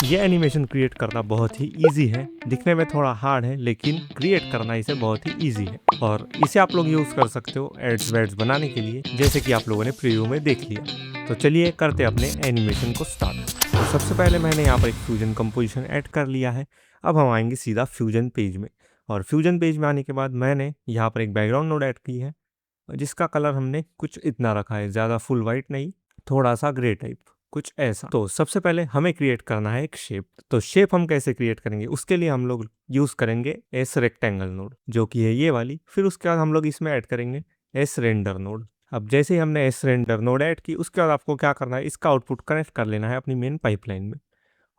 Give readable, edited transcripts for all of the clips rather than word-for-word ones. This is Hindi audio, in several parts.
ये एनिमेशन क्रिएट करना बहुत ही इजी है, दिखने में थोड़ा हार्ड है लेकिन क्रिएट करना इसे बहुत ही इजी है और इसे आप लोग यूज़ कर सकते हो एड्स वेड्स बनाने के लिए, जैसे कि आप लोगों ने प्रीव्यू में देख लिया। तो चलिए करते अपने एनिमेशन को स्टार्ट। तो सबसे पहले मैंने यहाँ पर एक फ्यूजन कंपोजिशन ऐड कर लिया है। अब हम आएंगे सीधा फ्यूजन पेज में और फ्यूजन पेज में आने के बाद मैंने यहाँ पर एक बैकग्राउंड नोड ऐड की है जिसका कलर हमने कुछ इतना रखा है, ज़्यादा फुल वाइट नहीं, थोड़ा सा ग्रे टाइप, कुछ ऐसा। तो सबसे पहले हमें क्रिएट करना है एक शेप। तो शेप हम कैसे क्रिएट करेंगे, उसके लिए हम लोग यूज़ करेंगे एस रेक्टेंगल नोड, जो कि है ये वाली। फिर उसके बाद हम लोग इसमें ऐड करेंगे एस रेंडर नोड। अब जैसे ही हमने एस रेंडर नोड ऐड की, उसके बाद आपको क्या करना है, इसका आउटपुट कनेक्ट कर लेना है अपनी मेन पाइपलाइन में।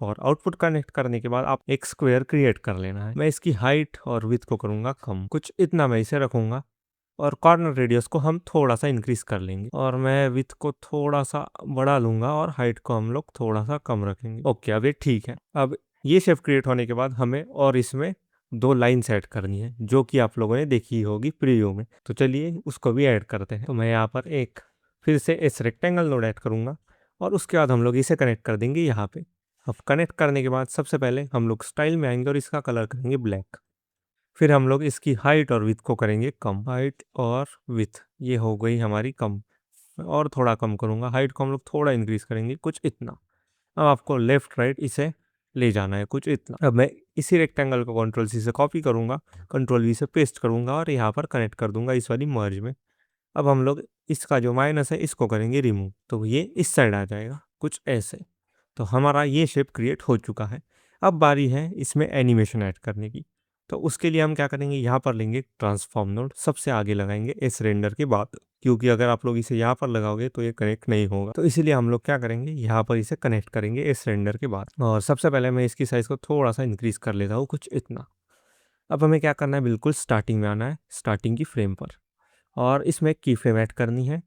और आउटपुट कनेक्ट करने के बाद आप एक स्क्वायर क्रिएट कर लेना है। मैं इसकी हाइट और विड्थ को करूँगा कम, कुछ इतना मैं इसे रखूँगा। और कॉर्नर रेडियस को हम थोड़ा सा इंक्रीज कर लेंगे और मैं विथ को थोड़ा सा बढ़ा लूंगा और हाइट को हम लोग थोड़ा सा कम रखेंगे। ओके, अब ये ठीक है। अब ये शेप क्रिएट होने के बाद हमें और इसमें दो लाइन ऐड करनी है, जो कि आप लोगों ने देखी होगी प्रीव्यू में। तो चलिए उसको भी ऐड करते हैं। तो मैं यहाँ पर एक फिर से इस रेक्टेंगल नोड ऐड करूँगा और उसके बाद हम लोग इसे कनेक्ट कर देंगे यहाँ पे। अब कनेक्ट करने के बाद सबसे पहले हम लोग स्टाइल में आएंगे और इसका कलर करेंगे ब्लैक। फिर हम लोग इसकी हाइट और विथ को करेंगे कम। हाइट और विथ ये हो गई हमारी कम, और थोड़ा कम करूँगा। हाइट को हम लोग थोड़ा इंक्रीज करेंगे, कुछ इतना। अब आपको लेफ्ट राइट इसे ले जाना है, कुछ इतना। अब मैं इसी रेक्टेंगल को कंट्रोल सी से कॉपी करूँगा, कंट्रोल वी से पेस्ट करूँगा और यहाँ पर कनेक्ट कर दूंगा इस वाली मर्ज में। अब हम लोग इसका जो माइनस है इसको करेंगे रिमूव, तो ये इस साइड आ जाएगा, कुछ ऐसे। तो हमारा ये शेप क्रिएट हो चुका है। अब बारी है इसमें एनिमेशन ऐड करने की। तो उसके लिए हम क्या करेंगे, यहाँ पर लेंगे ट्रांसफॉर्म नोड, सबसे आगे लगाएंगे इस रेंडर के बाद, क्योंकि अगर आप लोग इसे यहाँ पर लगाओगे तो ये कनेक्ट नहीं होगा। तो इसीलिए हम लोग क्या करेंगे, यहाँ पर इसे कनेक्ट करेंगे इस रेंडर के बाद। और सबसे पहले मैं इसकी साइज़ को थोड़ा सा इंक्रीज कर लेता हूँ, कुछ इतना। अब हमें क्या करना है, बिल्कुल स्टार्टिंग में आना है, स्टार्टिंग की फ्रेम पर, और इसमें की फ्रेम ऐड करनी है।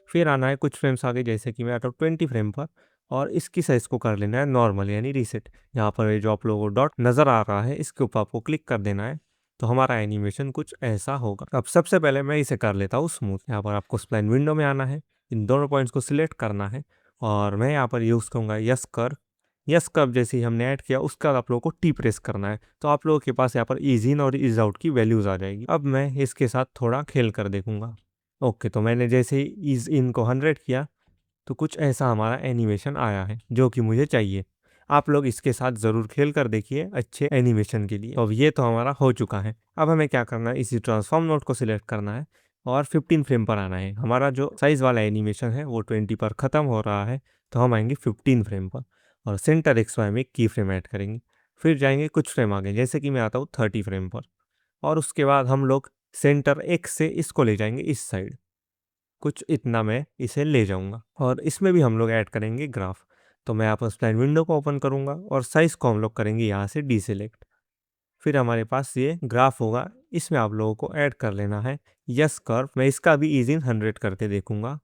फिर आना है कुछ फ्रेम्स आगे, जैसे कि मैं आता हूँ 20 फ्रेम पर, और इसकी साइज़ को कर लेना है नॉर्मल यानी रीसेट। यहाँ पर ये जो आप लोगों को डॉट नज़र आ रहा है इसके ऊपर आपको क्लिक कर देना है, तो हमारा एनिमेशन कुछ ऐसा होगा। अब सबसे पहले मैं इसे कर लेता हूँ स्मूथ। यहाँ पर आपको स्प्लाइन विंडो में आना है, इन दोनों पॉइंट्स को सिलेक्ट करना है और मैं यहाँ पर यूज़ करूँगा यस कर्व। यस कर्व जैसे ही हमने ऐड किया उसके बाद आप लोगों को टी प्रेस करना है, तो आप लोगों के पास यहाँ पर ईज इन और ईज आउट की वैल्यूज़ आ जाएगी। अब मैं इसके साथ थोड़ा खेल कर देखूंगा। ओके, तो मैंने जैसे ही ईज इन को 100 किया तो कुछ ऐसा हमारा एनिमेशन आया है जो कि मुझे चाहिए। आप लोग इसके साथ ज़रूर खेल कर देखिए अच्छे एनिमेशन के लिए। अब ये तो हमारा हो चुका है। अब हमें क्या करना है, इसी ट्रांसफॉर्म नोड को सिलेक्ट करना है और 15 फ्रेम पर आना है। हमारा जो साइज़ वाला एनिमेशन है वो 20 पर ख़त्म हो रहा है, तो हम आएंगे 15 फ्रेम पर और सेंटर एक्स वाई में की फ्रेम ऐड करेंगे। फिर जाएंगे कुछ फ्रेम आगे, जैसे कि मैं आता हूँ 30 फ्रेम पर, और उसके बाद हम लोग सेंटर एक्स से इसको ले जाएंगे इस साइड, कुछ इतना मैं इसे ले जाऊंगा। और इसमें भी हम लोग ऐड करेंगे ग्राफ। तो मैं यहाँ पर स्प्लाइन विंडो को ओपन करूंगा और साइज़ को हम लोग करेंगे यहाँ से डीसेलेक्ट। फिर हमारे पास ये ग्राफ होगा, इसमें आप लोगों को ऐड कर लेना है यस कर्व। मैं इसका भी ईज इन 100 करके देखूंगा।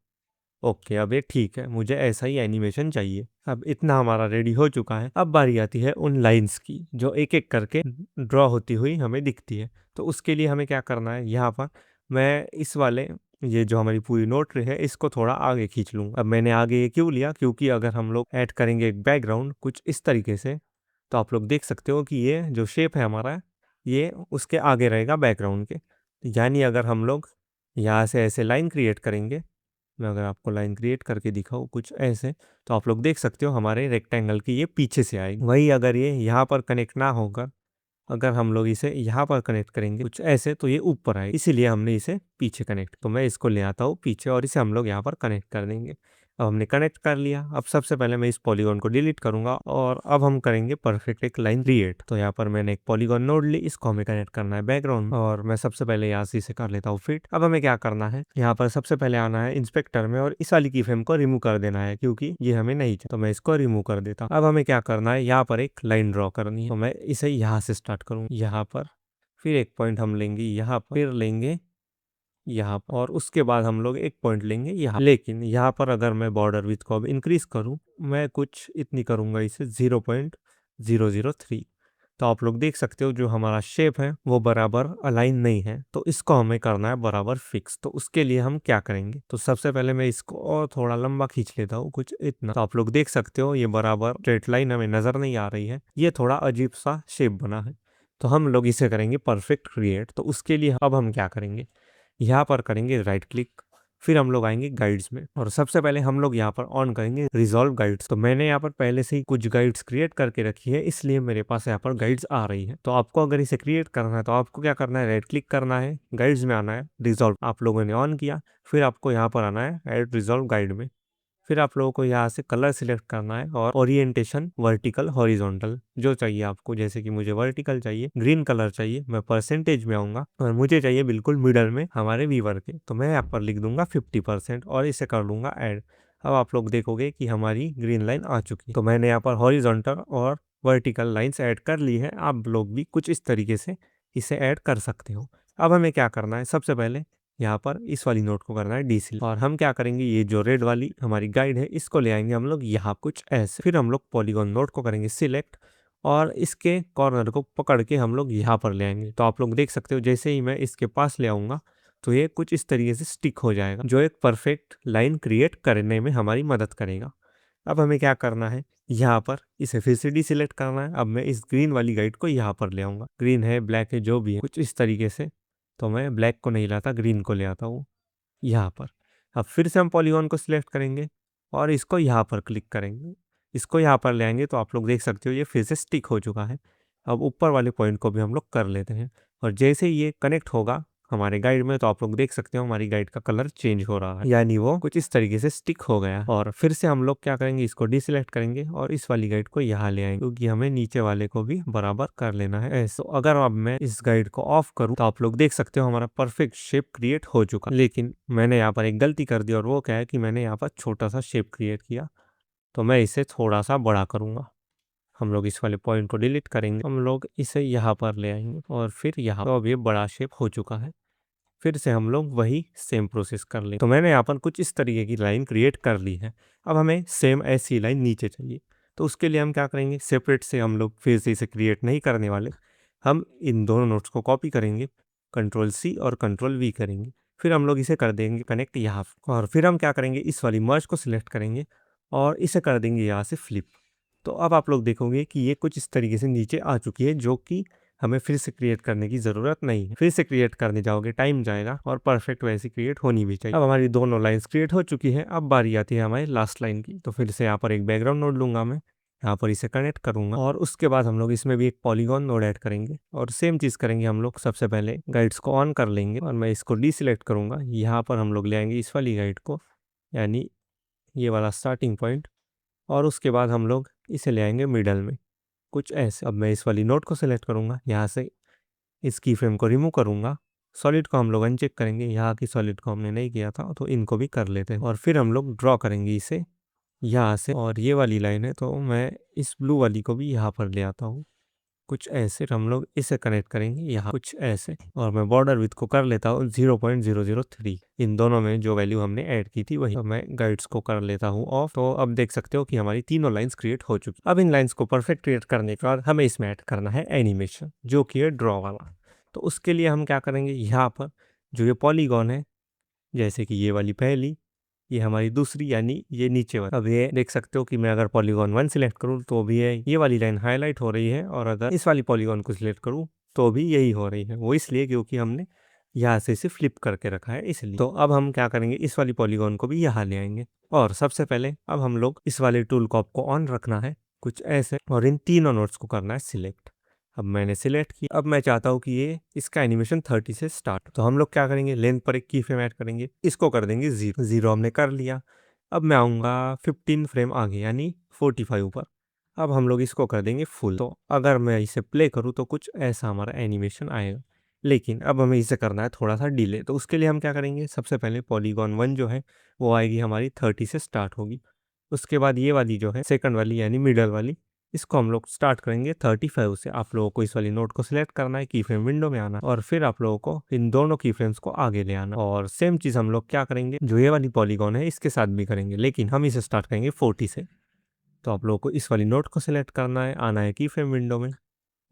ओके, अब ये ठीक है, मुझे ऐसा ही एनिमेशन चाहिए। अब इतना हमारा रेडी हो चुका है। अब बारी आती है उन लाइंस की जो एक एक करके ड्रॉ होती हुई हमें दिखती है। तो उसके लिए हमें क्या करना है, यहाँ पर मैं इस वाले ये जो हमारी पूरी नोट ट्री है इसको थोड़ा आगे खींच लूँ। अब मैंने आगे ये क्यों लिया, क्योंकि अगर हम लोग ऐड करेंगे एक बैकग्राउंड कुछ इस तरीके से, तो आप लोग देख सकते हो कि ये जो शेप है हमारा, ये उसके आगे रहेगा बैकग्राउंड के। यानी अगर हम लोग यहाँ से ऐसे लाइन क्रिएट करेंगे, मैं अगर आपको लाइन क्रिएट करके दिखाऊँ कुछ ऐसे, तो आप लोग देख सकते हो हमारे रेक्टेंगल की ये पीछे से आएगी। वही अगर ये यहाँ पर कनेक्ट ना होकर अगर हम लोग इसे यहाँ पर कनेक्ट करेंगे कुछ ऐसे, तो ये ऊपर आएगी, इसीलिए हमने इसे पीछे कनेक्ट। तो मैं इसको ले आता हूँ पीछे और इसे हम लोग यहाँ पर कनेक्ट कर देंगे। अब हमने कनेक्ट कर लिया। अब सबसे पहले मैं इस पॉलीगॉन को डिलीट करूंगा और अब हम करेंगे परफेक्ट एक लाइन क्रिएट। तो यहाँ पर मैंने एक पॉलीगॉन नोड ली, इसको हमें कनेक्ट करना है बैकग्राउंड, और मैं सबसे पहले यहाँ से इसे कर लेता हूँ फिट। अब हमें क्या करना है, यहाँ पर सबसे पहले आना है इंस्पेक्टर में और इस वाली की फ्रेम को रिमूव कर देना है, क्योंकि ये हमें नहीं चाहिए। तो मैं इसको रिमूव कर देता हूँ। अब हमें क्या करना है, यहाँ पर एक लाइन ड्रॉ करनी है। तो मैं इसे यहाँ से स्टार्ट करूँ, यहाँ पर, फिर एक पॉइंट हम लेंगे यहाँ पर, फिर लेंगे यहाँ पर, और उसके बाद हम लोग एक पॉइंट लेंगे यहाँ। लेकिन यहाँ पर अगर मैं बॉर्डर विथ को अब इंक्रीज करूँ, मैं कुछ इतनी करूँगा इसे 0.003। तो आप लोग देख सकते हो जो हमारा शेप है वो बराबर अलाइन नहीं है, तो इसको हमें करना है बराबर फिक्स। तो उसके लिए हम क्या करेंगे, तो सबसे पहले मैं इसको और थोड़ा लंबा खींच लेता हूँ, कुछ इतना। तो आप लोग देख सकते हो ये बराबर स्ट्रेट लाइन हमें नजर नहीं आ रही है, ये थोड़ा अजीब सा शेप बना है। तो हम लोग इसे करेंगे परफेक्ट क्रिएट। तो उसके लिए अब हम क्या करेंगे, यहाँ पर करेंगे राइट क्लिक, फिर हम लोग आएंगे गाइड्स में और सबसे पहले हम लोग यहाँ पर ऑन करेंगे रिजॉल्व गाइड्स। तो मैंने यहाँ पर पहले से ही कुछ गाइड्स क्रिएट करके रखी है, इसलिए मेरे पास यहाँ पर गाइड्स आ रही है। तो आपको अगर इसे क्रिएट करना है तो आपको क्या करना है, राइट क्लिक करना है, गाइड्स में आना है, रिजॉल्व आप लोगों ने ऑन किया, फिर आपको यहाँ पर आना है एड रिजॉल्व गाइड में। फिर आप लोगों को यहाँ से कलर सिलेक्ट करना है और ओरिएंटेशन वर्टिकल हॉरिजॉन्टल जो चाहिए आपको, जैसे कि मुझे वर्टिकल चाहिए, ग्रीन कलर चाहिए, मैं परसेंटेज में आऊंगा और मुझे चाहिए बिल्कुल मिडल में हमारे व्यूअर के, तो मैं यहाँ पर लिख दूंगा 50% और इसे कर लूंगा ऐड। अब आप लोग देखोगे कि हमारी ग्रीन लाइन आ चुकी है। तो मैंने यहाँ पर हॉरिजॉन्टल और वर्टिकल लाइन्स ऐड कर ली है, आप लोग भी कुछ इस तरीके से इसे ऐड कर सकते हो। अब हमें क्या करना है, सबसे पहले यहाँ पर इस वाली नोट को करना है डीसी और हम क्या करेंगे, ये जो रेड वाली हमारी गाइड है इसको ले आएंगे हम लोग यहाँ कुछ ऐसे। फिर हम लोग पॉलीगॉन नोट को करेंगे सिलेक्ट और इसके कॉर्नर को पकड़ के हम लोग यहाँ पर ले आएंगे। तो आप लोग देख सकते हो जैसे ही मैं इसके पास ले आऊंगा तो ये कुछ इस तरीके से स्टिक हो जाएगा, जो एक परफेक्ट लाइन क्रिएट करने में हमारी मदद करेगा। अब हमें क्या करना है, यहाँ पर इसे फिर से डीसिलेक्ट करना है। अब मैं इस ग्रीन वाली गाइड को यहाँ पर ले आऊंगा, ग्रीन है ब्लैक है जो भी है कुछ इस तरीके से। तो मैं ब्लैक को नहीं लाता, ग्रीन को ले आता हूँ यहाँ पर। अब फिर से हम पॉलीगॉन को सिलेक्ट करेंगे और इसको यहाँ पर क्लिक करेंगे, इसको यहाँ पर ले आएंगे। तो आप लोग देख सकते हो ये फिर से स्टिक हो चुका है। अब ऊपर वाले पॉइंट को भी हम लोग कर लेते हैं और जैसे ही ये कनेक्ट होगा हमारे गाइड में तो आप लोग देख सकते हो हमारी गाइड का कलर चेंज हो रहा है, यानी वो कुछ इस तरीके से स्टिक हो गया। और फिर से हम लोग क्या करेंगे, इसको डिसिलेक्ट करेंगे और इस वाली गाइड को यहाँ ले आएंगे, क्योंकि हमें नीचे वाले को भी बराबर कर लेना है ऐसे। तो अगर अब मैं इस गाइड को ऑफ करूँ तो आप लोग देख सकते हो हमारा परफेक्ट शेप क्रिएट हो चुका। लेकिन मैंने यहाँ पर एक गलती कर दी और वो क्या है कि मैंने यहाँ पर छोटा सा शेप क्रिएट किया, तो मैं इसे थोड़ा सा बड़ा करूंगा। हम लोग इस वाले पॉइंट को डिलीट करेंगे, हम लोग इसे यहाँ पर ले आएंगे और फिर यहाँ, तो अब ये बड़ा शेप हो चुका है। फिर से हम लोग वही सेम प्रोसेस कर लें। तो मैंने यहाँ पर कुछ इस तरीके की लाइन क्रिएट कर ली है। अब हमें सेम ऐसी लाइन नीचे चाहिए, तो उसके लिए हम क्या करेंगे, सेपरेट से हम लोग फिर से इसे क्रिएट नहीं करने वाले, हम इन दोनों नोट्स को कॉपी करेंगे, कंट्रोल C और कंट्रोल V करेंगे, फिर हम लोग इसे कर देंगे कनेक्ट यहाँ। और फिर हम क्या करेंगे, इस वाली मर्ज को सिलेक्ट करेंगे और इसे कर देंगे यहाँ से फ्लिप। तो अब आप लोग देखोगे कि ये कुछ इस तरीके से नीचे आ चुकी है, जो कि हमें फिर से क्रिएट करने की ज़रूरत नहीं है। फिर से क्रिएट करने जाओगे टाइम जाएगा और परफेक्ट वैसी क्रिएट होनी भी चाहिए। अब हमारी दोनों लाइंस क्रिएट हो चुकी है, अब बारी आती है हमारी लास्ट लाइन की। तो फिर से यहाँ पर एक बैकग्राउंड नोड लूंगा मैं, यहाँ पर इसे कनेक्ट करूंगा और उसके बाद हम लोग इसमें भी एक पॉलीगॉन नोड ऐड करेंगे और सेम चीज़ करेंगे हम लोग। सबसे पहले गाइड्स को ऑन कर लेंगे और मैं इसको डीसिलेक्ट करूंगा, यहाँ पर हम लोग ले आएंगे इस वाली गाइड को, यानी ये वाला स्टार्टिंग पॉइंट, और उसके बाद हम लोग इसे ले आएंगे मिडल में कुछ ऐसे। अब मैं इस वाली नोट को सिलेक्ट करूंगा, यहाँ से इस की फ्रेम को रिमूव करूंगा, सॉलिड को हम लोग अनचेक करेंगे, यहाँ की सॉलिड को हमने नहीं किया था तो इनको भी कर लेते हैं। और फिर हम लोग ड्रॉ करेंगे इसे यहाँ से, और ये वाली लाइन है तो मैं इस ब्लू वाली को भी यहाँ पर ले आता हूँ कुछ ऐसे। हम लोग इसे कनेक्ट करेंगे यहाँ कुछ ऐसे, और मैं बॉर्डर विड्थ को कर लेता हूँ 0.003, इन दोनों में जो वैल्यू हमने ऐड की थी वही। तो मैं गाइड्स को कर लेता हूँ ऑफ। तो अब देख सकते हो कि हमारी तीनों लाइंस क्रिएट हो चुकी। अब इन लाइंस को परफेक्ट क्रिएट करने के बाद हमें इसमें ऐड करना है एनिमेशन, जो कि है ड्रॉ वाला। तो उसके लिए हम क्या करेंगे, यहाँ पर जो ये पॉलीगॉन है, जैसे कि ये वाली पहली, ये हमारी दूसरी, यानी ये नीचे वाली। अब ये देख सकते हो कि मैं अगर पॉलीगॉन 1 सिलेक्ट करूँ तो भी ये वाली लाइन हाईलाइट हो रही है, और अगर इस वाली पॉलीगॉन को सिलेक्ट करूँ तो भी यही हो रही है। वो इसलिए क्योंकि हमने यहाँ से इसे फ्लिप करके रखा है इसलिए। तो अब हम क्या करेंगे, इस वाली पॉलीगॉन को भी यहाँ ले आएंगे और सबसे पहले अब हम लोग इस वाले टूल को आपको ऑन रखना है कुछ ऐसे, और इन तीनों नोट्स को करना है सिलेक्ट। अब मैंने सिलेक्ट किया, अब मैं चाहता हूँ कि ये इसका एनिमेशन 30 से स्टार्ट। तो हम लोग क्या करेंगे, लेंथ पर एक की फ्रेम ऐड करेंगे, इसको कर देंगे 0 हमने कर लिया। अब मैं आऊँगा 15 फ्रेम आगे, यानी 45 पर। अब हम लोग इसको कर देंगे फुल। तो अगर मैं इसे प्ले करूँ तो कुछ ऐसा हमारा एनिमेशन आएगा, लेकिन अब हमें इसे करना है थोड़ा सा डिले। तो उसके लिए हम क्या करेंगे, सबसे पहले पॉलीगॉन 1 जो है वो आएगी हमारी 30 से स्टार्ट होगी। उसके बाद ये वाली जो है सेकंड वाली यानी मिडल वाली, इसको हम लोग स्टार्ट करेंगे 35 से। आप लोगों को इस वाली नोट को सिलेक्ट करना है, की फ्रेम विंडो में आना, और फिर आप लोगों को इन दोनों की फ्रेम्स को आगे ले आना। और सेम चीज़ हम लोग क्या करेंगे, जो ये वाली पॉलीगॉन है इसके साथ भी करेंगे, लेकिन हम इसे स्टार्ट करेंगे 40 से। तो आप लोगों को इस वाली नोट को सिलेक्ट करना है, आना है की फ्रेम विंडो में,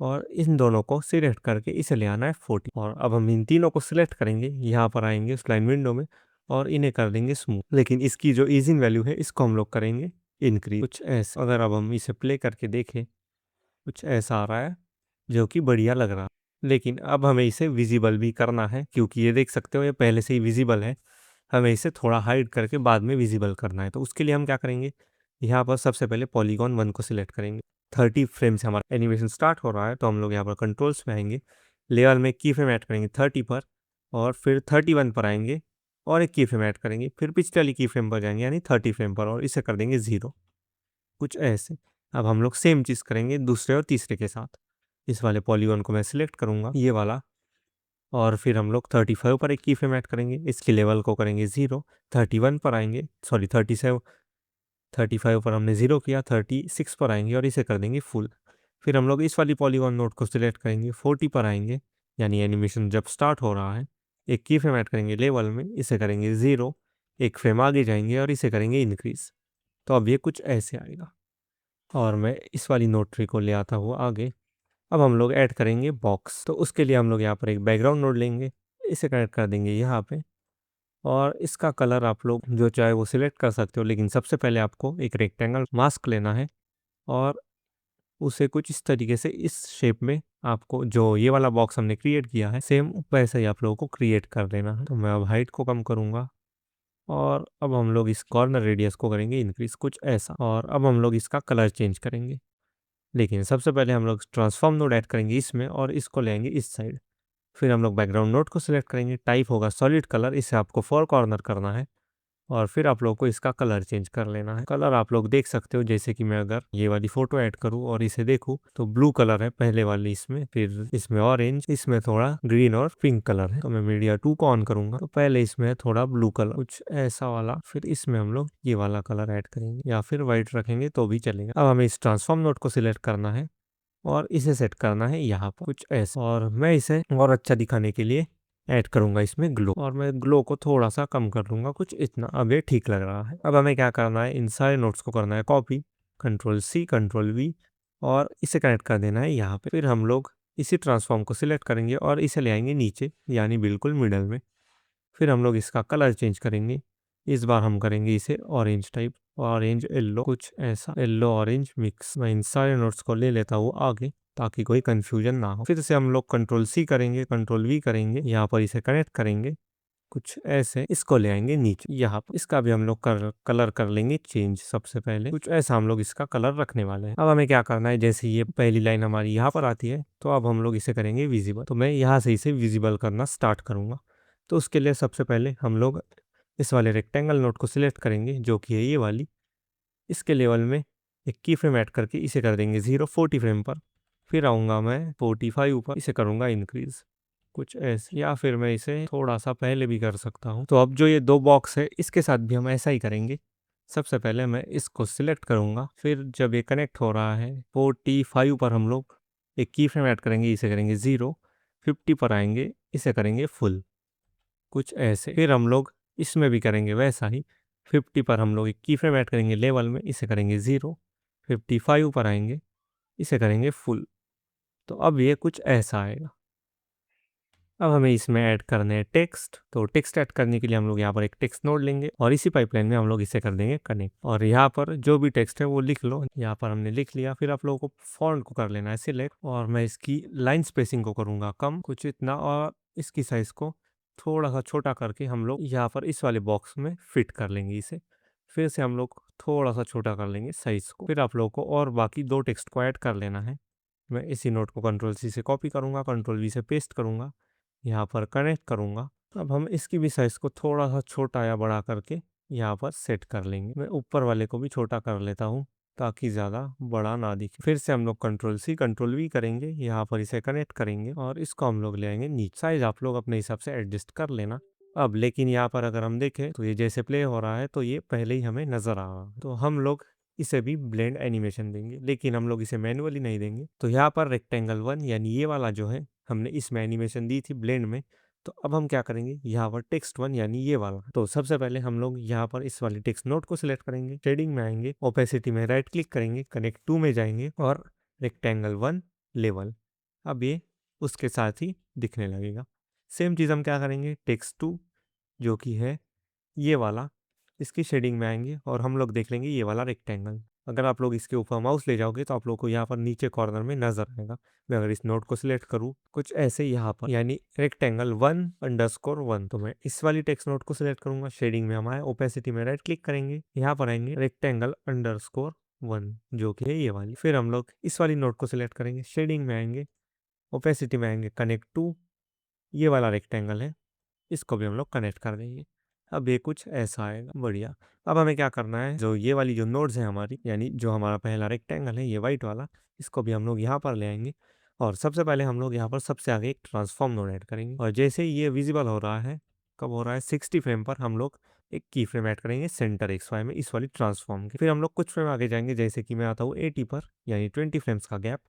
और इन दोनों को सिलेक्ट करके इसे ले आना है 40। और अब हम इन तीनों को सिलेक्ट करेंगे, यहाँ पर आएंगे स्लाइन विंडो में और इन्हें कर देंगे स्मूथ। लेकिन इसकी जो ईजिंग वैल्यू है इसको हम लोग करेंगे इंक्रीज, कुछ ऐसा। अगर अब हम इसे प्ले करके देखें, कुछ ऐसा आ रहा है जो कि बढ़िया लग रहा है। लेकिन अब हमें इसे विजिबल भी करना है, क्योंकि ये देख सकते हो ये पहले से ही विजिबल है। हमें इसे थोड़ा हाइड करके बाद में विजिबल करना है। तो उसके लिए हम क्या करेंगे, यहाँ पर सबसे पहले पॉलीगॉन 1 को सिलेक्ट करेंगे। 30 फ्रेम से हमारा एनिमेशन स्टार्ट हो रहा है, तो हम लोग यहाँ पर कंट्रोल्स में आएंगे, लेवल में की फ्रेम ऐड करेंगे 30 पर, और फिर 31 पर आएंगे और एक की फ्रेम ऐड करेंगे, फिर पिछले वाली की फ्रेम पर जाएंगे यानी 30 फ्रेम पर, और इसे कर देंगे 0, कुछ ऐसे। अब हम लोग सेम चीज़ करेंगे दूसरे और तीसरे के साथ। इस वाले पॉलीगॉन को मैं सिलेक्ट करूँगा, ये वाला, और फिर हम लोग 35 पर एक की फ्रेम ऐड करेंगे, इसके लेवल को करेंगे 0, 31 पर आएंगे, सॉरी 37, 35 पर हमने 0 किया, 36 पर आएंगे और इसे कर देंगे फुल। फिर हम लोग इस वाली पॉलीगॉन नोड को सिलेक्ट करेंगे, 40 पर आएंगे, यानी एनिमेशन जब स्टार्ट हो रहा है, एक की फ्रेम ऐड करेंगे लेवल में, इसे करेंगे 0, एक फ्रेम आगे जाएंगे और इसे करेंगे इंक्रीज। तो अब ये कुछ ऐसे आएगा। और मैं इस वाली नोट ट्री को ले आता हूँ आगे। अब हम लोग ऐड करेंगे बॉक्स, तो उसके लिए हम लोग यहाँ पर एक बैकग्राउंड नोड लेंगे, इसे कनेक्ट कर देंगे यहाँ पे, और इसका कलर आप लोग जो चाहे वो सिलेक्ट कर सकते हो। लेकिन सबसे पहले आपको एक रेक्टेंगल मास्क लेना है और उसे कुछ इस तरीके से इस शेप में आपको, जो ये वाला बॉक्स हमने क्रिएट किया है सेम वैसे ही आप लोगों को क्रिएट कर देना है। तो मैं अब हाइट को कम करूँगा और अब हम लोग इस कॉर्नर रेडियस को करेंगे इंक्रीज, कुछ ऐसा। और अब हम लोग इसका कलर चेंज करेंगे, लेकिन सबसे पहले हम लोग ट्रांसफॉर्म नोड ऐड करेंगे इसमें और इसको ले आएंगे इस साइड। फिर हम लोग बैकग्राउंड नोड को सिलेक्ट करेंगे, टाइप होगा सॉलिड कलर, इसे आपको 4 कॉर्नर करना है और फिर आप लोगों को इसका कलर चेंज कर लेना है। कलर आप लोग देख सकते हो, जैसे कि मैं अगर ये वाली फोटो ऐड करूँ और इसे देखूँ तो ब्लू कलर है पहले वाली इसमें, फिर इसमें ऑरेंज, इसमें थोड़ा ग्रीन और पिंक कलर है। तो मैं मीडिया 2 को ऑन करूंगा तो पहले इसमें थोड़ा ब्लू कलर, कुछ ऐसा वाला, फिर इसमें हम लोग ये वाला कलर ऐड करेंगे या फिर व्हाइट रखेंगे तो भी चलेगा। अब हमें इस ट्रांसफॉर्म नोड को सिलेक्ट करना है और इसे सेट करना है यहाँ पर, कुछ ऐसा। और मैं इसे और अच्छा दिखाने के लिए ऐड करूंगा इसमें ग्लो, और मैं ग्लो को थोड़ा सा कम कर लूंगा, कुछ इतना। अब ये ठीक लग रहा है। अब हमें क्या करना है, इन सारे नोट्स को करना है copy, control C control V, और इसे कनेक्ट कर देना है यहाँ पे। फिर हम लोग इसी ट्रांसफॉर्म को सिलेक्ट करेंगे और इसे ले आएंगे नीचे, यानी बिल्कुल मिडल में। फिर हम लोग इसका कलर चेंज करेंगे, इस बार हम करेंगे इसे ऑरेंज टाइप, ऑरेंज येलो, कुछ ऐसा, येलो ऑरेंज मिक्स। मैं इन सारे नोट्स को ले लेता हूँ आगे ताकि कोई कंफ्यूजन ना हो। फिर से हम लोग कंट्रोल C करेंगे, कंट्रोल V करेंगे, यहाँ पर इसे कनेक्ट करेंगे, कुछ ऐसे। इसको ले आएंगे नीचे यहाँ पर, इसका भी हम लोग कलर कर लेंगे चेंज। सबसे पहले कुछ ऐसा हम लोग इसका कलर रखने वाले हैं। अब हमें क्या करना है, जैसे ये पहली लाइन हमारी यहाँ पर आती है तो अब हम लोग इसे करेंगे विजिबल। तो मैं यहाँ से इसे विजिबल करना स्टार्ट करूंगा। तो उसके लिए सबसे पहले हम लोग इस वाले रेक्टेंगल नोट को सिलेक्ट करेंगे जो कि है ये वाली, इसके लेवल में एक की फ्रेम ऐड करके इसे कर देंगे 0, 40 फ्रेम पर। फिर आऊँगा मैं 45 पर, इसे करूँगा इंक्रीज, कुछ ऐसे। या फिर मैं इसे थोड़ा सा पहले भी कर सकता हूँ। तो अब जो ये 2 बॉक्स है इसके साथ भी हम ऐसा ही करेंगे। सबसे पहले मैं इसको सिलेक्ट करूँगा, फिर जब ये कनेक्ट हो रहा है 45 पर हम लोग एक की फ्रेम ऐड करेंगे, इसे करेंगे 0, 50 पर आएंगे, इसे करेंगे फुल, कुछ ऐसे। फिर हम लोग इसमें भी करेंगे वैसा ही, 50 पर हम लोग एक की फ्रेम ऐड करेंगे लेवल में, इसे करेंगे 0, 55 पर आएंगे, इसे करेंगे फुल। तो अब ये कुछ ऐसा आएगा। अब हमें इसमें ऐड करने हैं टेक्स्ट। तो टेक्स्ट ऐड करने के लिए हम लोग यहाँ पर एक टेक्स्ट नोड लेंगे और इसी पाइपलाइन में हम लोग इसे कर देंगे कनेक्ट। और यहाँ पर जो भी टेक्स्ट है वो लिख लो, यहाँ पर हमने लिख लिया। फिर आप लोगों को फॉन्ट को कर लेना है सिलेक्ट, और मैं इसकी लाइन स्पेसिंग को करूँगा कम, कुछ इतना, और इसकी साइज को थोड़ा सा छोटा करके हम लोग यहाँ पर इस वाले बॉक्स में फिट कर लेंगे इसे। फिर से हम लोग थोड़ा सा छोटा कर लेंगे साइज को। फिर आप लोगों को और बाकी 2 टेक्स्ट को ऐड कर लेना है। मैं इसी नोट को कंट्रोल C से कॉपी करूँगा, कंट्रोल V से पेस्ट करूँगा, यहाँ पर कनेक्ट करूँगा। अब हम इसकी भी साइज़ को थोड़ा सा छोटा या बड़ा करके यहाँ पर सेट कर लेंगे। मैं ऊपर वाले को भी छोटा कर लेता हूँ ताकि ज़्यादा बड़ा ना दिखे। फिर से हम लोग कंट्रोल C कंट्रोल V करेंगे, यहाँ पर इसे कनेक्ट करेंगे और इसको हम लोग ले आएंगे नीचे। साइज आप लोग अपने हिसाब से एडजस्ट कर लेना। अब लेकिन यहाँ पर अगर हम देखें तो ये जैसे प्ले हो रहा है तो ये पहले ही हमें नज़र आ रहा है। तो हम लोग इसे भी ब्लेंड एनिमेशन देंगे, लेकिन हम लोग इसे मैनुअली नहीं देंगे। तो यहाँ पर रेक्टेंगल 1 यानी ये वाला जो है हमने इसमें एनिमेशन दी थी ब्लेंड में, तो अब हम क्या करेंगे, यहाँ पर टेक्स्ट 1 यानी ये वाला। तो सबसे पहले हम लोग यहाँ पर इस वाली टेक्स्ट नोट को सिलेक्ट करेंगे, शेडिंग में आएंगे, ओपेसिटी में राइट क्लिक करेंगे, कनेक्ट 2 में जाएंगे और रेक्टेंगल 1 लेवल, अब ये उसके साथ ही दिखने लगेगा। सेम चीज़ हम क्या करेंगे, टेक्स्ट टू जो कि है ये वाला, इसकी शेडिंग में आएंगे और हम लोग देख लेंगे ये वाला रेक्टेंगल। अगर आप लोग इसके ऊपर माउस ले जाओगे तो आप लोग को यहाँ पर नीचे कॉर्नर में नजर आएगा। मैं अगर इस नोट को सिलेक्ट करूँ कुछ ऐसे यहाँ पर, यानी रेक्टेंगल 1_1, तो मैं इस वाली टेक्स्ट नोट को सिलेक्ट करूंगा। शेडिंग में हम आए, ओपेसिटी में राइट क्लिक करेंगे, यहाँ पर आएंगे रेक्टेंगल_1 जो कि है ये वाली। फिर हम लोग इस वाली नोट को सिलेक्ट करेंगे, शेडिंग में आएंगे, ओपेसिटी में आएंगे, कनेक्ट टू, ये वाला रेक्टेंगल है, इसको भी हम लोग कनेक्ट कर देंगे। अब ये कुछ ऐसा आएगा, बढ़िया। अब हमें क्या करना है, जो ये वाली जो नोड्स है हमारी, यानी जो हमारा पहला रेक्टेंगल है ये वाइट वाला, इसको भी हम लोग यहाँ पर ले आएंगे। और सबसे पहले हम लोग यहाँ पर सबसे आगे एक ट्रांसफॉर्म नोड ऐड करेंगे। और जैसे ही ये विजिबल हो रहा है, कब हो रहा है, 60 फ्रेम पर हम लोग एक की फ्रेम ऐड करेंगे सेंटर XY में इस वाली ट्रांसफॉर्म के। फिर हम लोग कुछ फ्रेम आगे जाएंगे, जैसे कि मैं आता हूँ 80 पर, यानी 20 फ्रेम्स का गैप।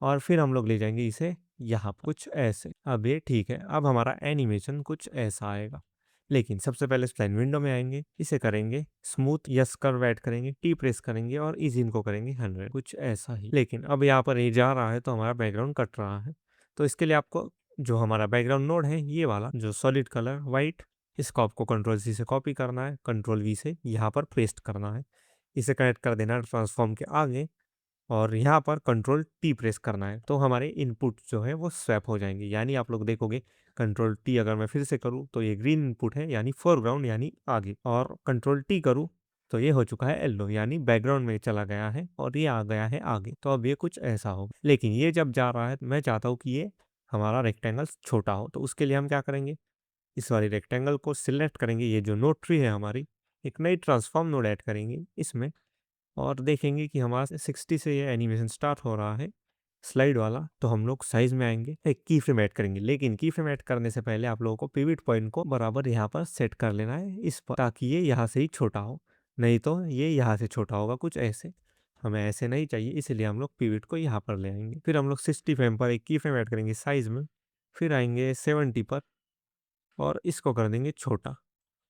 और फिर हम लोग ले जाएंगे इसे यहाँ पर कुछ ऐसे। अब ये ठीक है, अब हमारा एनिमेशन कुछ ऐसा आएगा। लेकिन सबसे पहले स्प्लाइन विंडो में आएंगे, इसे करेंगे स्मूथ, यस कर्व ऐड करेंगे, टी प्रेस करेंगे और इस इनको करेंगे 100, कुछ ऐसा ही। लेकिन अब यहाँ पर ये जा रहा है तो हमारा बैकग्राउंड कट रहा है। तो इसके लिए आपको जो हमारा बैकग्राउंड नोड है ये वाला जो सॉलिड कलर वाइट, इसको आपको Ctrl+C से कॉपी करना है, Ctrl+V से यहाँ पर पेस्ट करना है, इसे कनेक्ट कर देना है ट्रांसफॉर्म के आगे और यहाँ पर Ctrl+T प्रेस करना है। तो हमारे इनपुट जो है वो स्वैप हो जाएंगे, यानी आप लोग देखोगे Ctrl+T अगर मैं फिर से करूँ तो ये ग्रीन इनपुट है यानी फोरग्राउंड यानी आगे, और Ctrl+T करूँ तो ये हो चुका है येलो यानी बैकग्राउंड में चला गया है और ये आ गया है आगे। तो अब ये कुछ ऐसा हो, लेकिन ये जब जा रहा है मैं चाहता हूँ कि ये हमारा रेक्टेंगल छोटा हो। तो उसके लिए हम क्या करेंगे, इस वाली रेक्टेंगल को सिलेक्ट करेंगे, ये जो नोड ट्री है हमारी, एक नई ट्रांसफॉर्म नोड ऐड करेंगे इसमें और देखेंगे कि हमारा 60 से ये एनिमेशन स्टार्ट हो रहा है स्लाइड वाला। तो हम लोग साइज में आएंगे, एक की फ्रेम ऐड करेंगे। लेकिन की फ्रेम ऐड करने से पहले आप लोगों को पिवट पॉइंट को बराबर यहाँ पर सेट कर लेना है इस पर, ताकि ये यहाँ से ही छोटा हो, नहीं तो ये यहाँ से छोटा होगा कुछ ऐसे। हमें ऐसे नहीं चाहिए, इसलिए हम लोग पिवट को यहाँ पर ले आएंगे। फिर हम लोग 60 फ्रेम पर एक की फ्रेम ऐड करेंगे साइज में, फिर आएंगे 70 पर और इसको कर देंगे छोटा,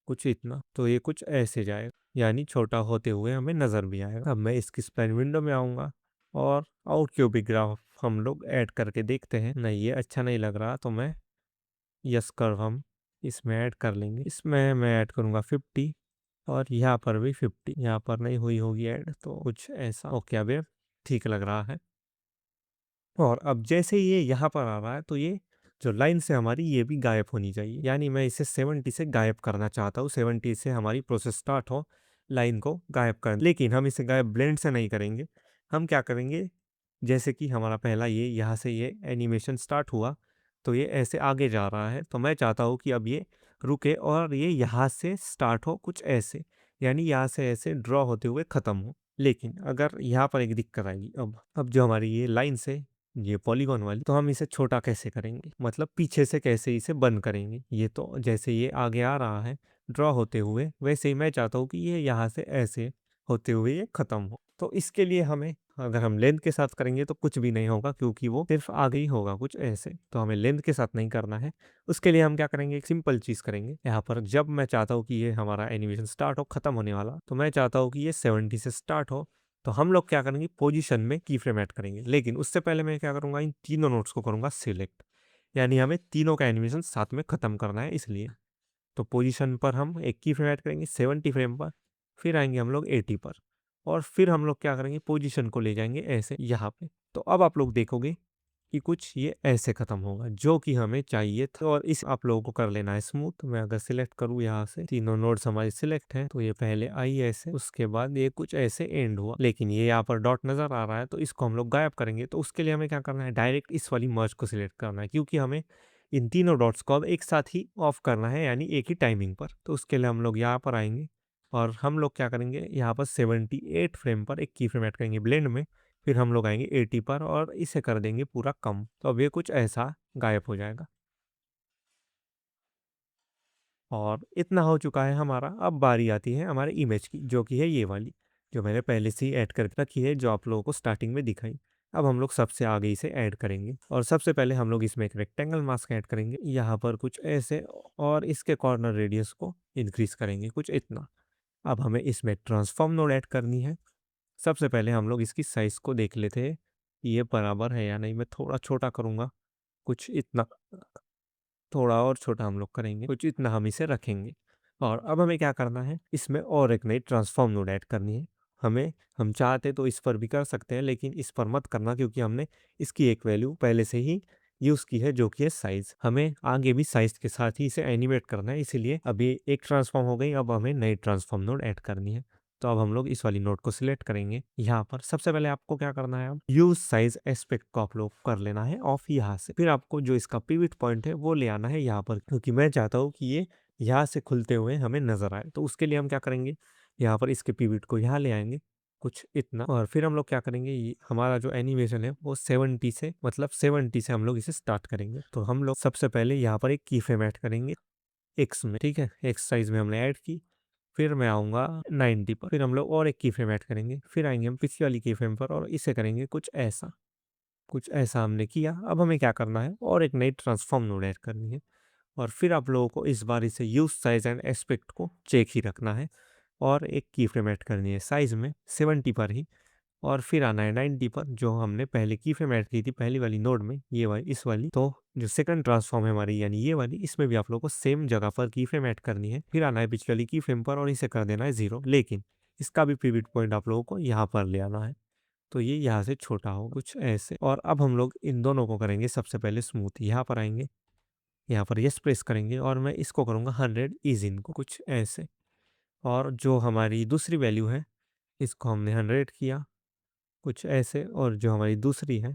कुछ इतना। तो ये कुछ ऐसे जाएगा, यानी छोटा होते हुए हमें नज़र भी आएगा। अब मैं इसकी स्प्लाइन विंडो में आऊँगा और आउट क्यूबिक ग्राफ हम लोग ऐड करके देखते हैं। नहीं, ये अच्छा नहीं लग रहा तो मैं यस कर्व हम इसमें ऐड कर लेंगे। इसमें मैं ऐड करूँगा 50 और यहाँ पर भी 50। यहाँ पर नहीं हुई होगी ऐड, तो कुछ ऐसा। ओके, अब ये ठीक लग रहा है। और अब जैसे ये यहाँ पर आ रहा है तो ये जो लाइन से हमारी ये भी गायब होनी चाहिए, यानी मैं इसे 70 से गायब करना चाहता हूँ। 70 से हमारी प्रोसेस स्टार्ट हो लाइन को गायब कर। लेकिन हम इसे गायब ब्लेंड से नहीं करेंगे, हम क्या करेंगे, जैसे कि हमारा पहला ये यहाँ से ये एनिमेशन स्टार्ट हुआ तो ये ऐसे आगे जा रहा है, तो मैं चाहता हूँ कि अब ये रुके और ये यहाँ से स्टार्ट हो कुछ ऐसे, यानी यहाँ से ऐसे ड्रॉ होते हुए ख़त्म हो। लेकिन अगर यहाँ पर एक दिक्कत आएगी, अब जो हमारी ये लाइन से ये पॉलीगॉन वाली, तो हम इसे छोटा कैसे करेंगे, मतलब पीछे से कैसे इसे बंद करेंगे। ये तो जैसे ये आगे आ रहा है ड्रॉ होते हुए, वैसे ही मैं चाहता हूँ कि ये यहाँ से ऐसे होते हुए ये ख़त्म हो। तो इसके लिए हमें, अगर हम लेंथ के साथ करेंगे तो कुछ भी नहीं होगा, क्योंकि वो सिर्फ आगे ही होगा कुछ ऐसे। तो हमें लेंथ के साथ नहीं करना है। उसके लिए हम क्या करेंगे, एक सिंपल चीज़ करेंगे। यहाँ पर जब मैं चाहता हूँ कि ये हमारा एनिमेशन स्टार्ट हो, ख़त्म होने वाला, तो मैं चाहता हूँ कि ये 70 से स्टार्ट हो, तो हम लोग क्या करेंगे, पोजीशन में की फ्रेम ऐड करेंगे। लेकिन उससे पहले मैं क्या करूँगा, इन तीनों नोट्स को करूँगा सिलेक्ट, यानी हमें तीनों का एनिमेशन साथ में ख़त्म करना है इसलिए। तो पोजीशन पर हम एक की फ्रेम ऐड करेंगे 70 फ्रेम पर, फिर आएंगे हम लोग 80 पर और फिर हम लोग क्या करेंगे, पोजीशन को ले जाएंगे ऐसे यहाँ पे। तो अब आप लोग देखोगे कि कुछ ये ऐसे ख़त्म होगा जो कि हमें चाहिए था। और इस आप लोगों को कर लेना है स्मूथ। मैं अगर सिलेक्ट करूँ यहाँ से, तीनों नोड्स हमारे सिलेक्ट हैं, तो ये पहले आई ऐसे, उसके बाद ये कुछ ऐसे एंड हुआ। लेकिन ये यहाँ पर डॉट नज़र आ रहा है तो इसको हम लोग गायब करेंगे। तो उसके लिए हमें क्या करना है, डायरेक्ट इस वाली मर्ज को सिलेक्ट करना है, क्योंकि हमें इन तीनों डॉट्स को अब एक साथ ही ऑफ करना है, यानी एक ही टाइमिंग पर। तो उसके लिए हम लोग यहाँ पर आएंगे और हम लोग क्या करेंगे, यहाँ पर 78 फ्रेम पर एक की फ्रेम ऐड करेंगे ब्लेंड में, फिर हम लोग आएंगे 80 पर और इसे कर देंगे पूरा कम। तो अब ये कुछ ऐसा गायब हो जाएगा। और इतना हो चुका है हमारा। अब बारी आती है हमारे इमेज की, जो कि है ये वाली, जो मैंने पहले से ही ऐड करके रखी है, जो आप लोगों को स्टार्टिंग में दिखाई। अब हम लोग सबसे आगे इसे ऐड करेंगे और सबसे पहले हम लोग इसमें एक रेक्टेंगल मास्क ऐड करेंगे यहाँ पर कुछ ऐसे, और इसके कॉर्नर रेडियस को इंक्रीज करेंगे कुछ इतना। अब हमें इसमें ट्रांसफॉर्म नोड ऐड करनी है। सबसे पहले हम लोग इसकी साइज को देख लेते हैं, ये बराबर है या नहीं। मैं थोड़ा छोटा करूँगा, कुछ इतना, थोड़ा और छोटा हम लोग करेंगे, कुछ इतना हम इसे रखेंगे। और अब हमें क्या करना है, इसमें और एक नई ट्रांसफॉर्म नोड ऐड करनी है। हम चाहते तो इस पर भी कर सकते हैं, लेकिन इस पर मत करना, क्योंकि हमने इसकी एक वैल्यू पहले से ही यूज़ की है, जो कि है साइज। हमें आगे भी साइज के साथ ही इसे एनिमेट करना है, इसीलिए अभी एक ट्रांसफॉर्म हो गई, अब हमें नई ट्रांसफॉर्म नोड ऐड करनी है। तो अब हम लोग इस वाली नोड को सिलेक्ट करेंगे। यहाँ पर सबसे पहले आपको क्या करना है, अब यूज साइज एस्पेक्ट को आप लोग कर लेना है ऑफ यहाँ से। फिर आपको जो इसका पिवट पॉइंट है वो ले आना है यहाँ पर, क्योंकि मैं चाहता हूँ कि ये यहाँ से खुलते हुए हमें नजर आए। तो उसके लिए हम क्या करेंगे, यहाँ पर इसके पिवट को यहाँ ले आएंगे कुछ इतना, और फिर हम लोग क्या करेंगे, हमारा जो एनिमेशन है वो 70 से, मतलब 70 से हम लोग इसे स्टार्ट करेंगे। तो हम लोग सबसे पहले यहाँ पर एक की फ्रेम ऐड करेंगे एक्स में, ठीक है, एक्स साइज में हमने ऐड की। फिर मैं आऊँगा 90 पर, फिर हम लोग और एक की फ्रेम ऐड करेंगे। फिर आएंगे हम पिछली वाली की फ्रेम पर और इसे करेंगे कुछ ऐसा, कुछ ऐसा हमने किया। अब हमें क्या करना है, और एक नई ट्रांसफॉर्म नोड ऐड करनी है। और फिर आप लोगों को इस बार इसे यूज साइज एंड एस्पेक्ट को चेक ही रखना है, और एक की फ्रेम ऐड करनी है साइज में 70 पर ही। और फिर आना है 90 पर, जो हमने पहले की फ्रेम ऐड की थी पहली वाली नोड में, ये वाली, इस वाली। तो जो सेकंड ट्रांसफॉर्म है हमारी, यानी ये वाली, इसमें भी आप लोगों को सेम जगह पर की फ्रेम ऐड करनी है। फिर आना है पिछली वाली की फ्रेम पर और इसे कर देना है 0, लेकिन इसका भी पिवट पॉइंट आप लोगों को यहाँ पर ले आना है, तो ये यहाँ से छोटा हो कुछ ऐसे। और अब हम लोग इन दोनों को करेंगे सबसे पहले स्मूथ। यहाँ पर आएंगे, यहाँ पर यस प्रेस करेंगे, और मैं इसको करूँगा 100 इज इनको कुछ ऐसे। और जो हमारी दूसरी वैल्यू है, इसको हमने 100 किया कुछ ऐसे। और जो हमारी दूसरी है,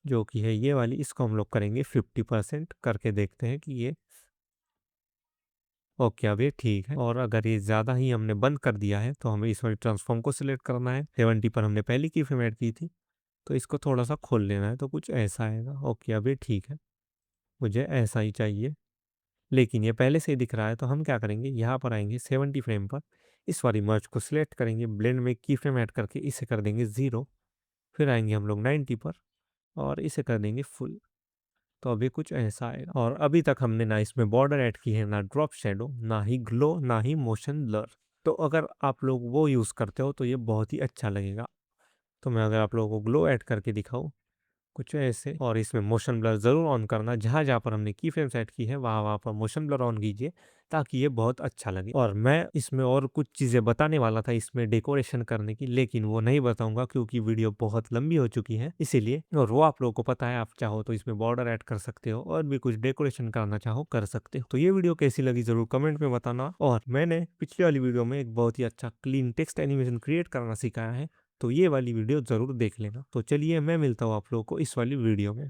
जो कि है ये वाली, इसको हम लोग करेंगे 50% करके, देखते हैं कि ये ओके, अब ये ठीक है। और अगर ये ज़्यादा ही हमने बंद कर दिया है, तो हमें इस वाली ट्रांसफॉर्म को सिलेक्ट करना है। 70 पर हमने पहली की फ्रेम ऐड की थी, तो इसको थोड़ा सा खोल लेना है, तो कुछ ऐसा आएगा। ओके, अब ये ठीक है, मुझे ऐसा ही चाहिए, लेकिन ये पहले से ही दिख रहा है। तो हम क्या करेंगे, यहाँ पर आएंगे 70 फ्रेम पर, इस वाली मर्ज को सिलेक्ट करेंगे, ब्लेंड में की फ्रेम ऐड करके इसे कर देंगे 0। फिर आएंगे हम लोग 90 पर और इसे कर देंगे फुल। तो अभी कुछ ऐसा आएगा। और अभी तक हमने ना इसमें बॉर्डर ऐड की है, ना ड्रॉप शेडो, ना ही ग्लो, ना ही मोशन ब्लर। तो अगर आप लोग वो यूज़ करते हो तो ये बहुत ही अच्छा लगेगा। तो मैं अगर आप लोगों को ग्लो ऐड करके दिखाऊँ कुछ ऐसे, और इसमें मोशन ब्लर ज़रूर ऑन करना, जहाँ जहाँ पर हमने की फ्रेम सेट की है वहाँ वहाँ पर मोशन ब्लर ऑन कीजिए, ताकि ये बहुत अच्छा लगे। और मैं इसमें और कुछ चीज़ें बताने वाला था इसमें डेकोरेशन करने की, लेकिन वो नहीं बताऊंगा क्योंकि वीडियो बहुत लंबी हो चुकी है इसीलिए। और वो आप लोगों को पता है, आप चाहो तो इसमें बॉर्डर ऐड कर सकते हो, और भी कुछ डेकोरेशन करना चाहो कर सकते हो। तो ये वीडियो कैसी लगी ज़रूर कमेंट में बताना। और मैंने पिछली वाली वीडियो में एक बहुत ही अच्छा क्लीन टेक्स्ट एनिमेशन क्रिएट करना सिखाया है, तो ये वाली वीडियो ज़रूर देख लेना। तो चलिए, मैं मिलता हूँ आप लोगों को इस वाली वीडियो में।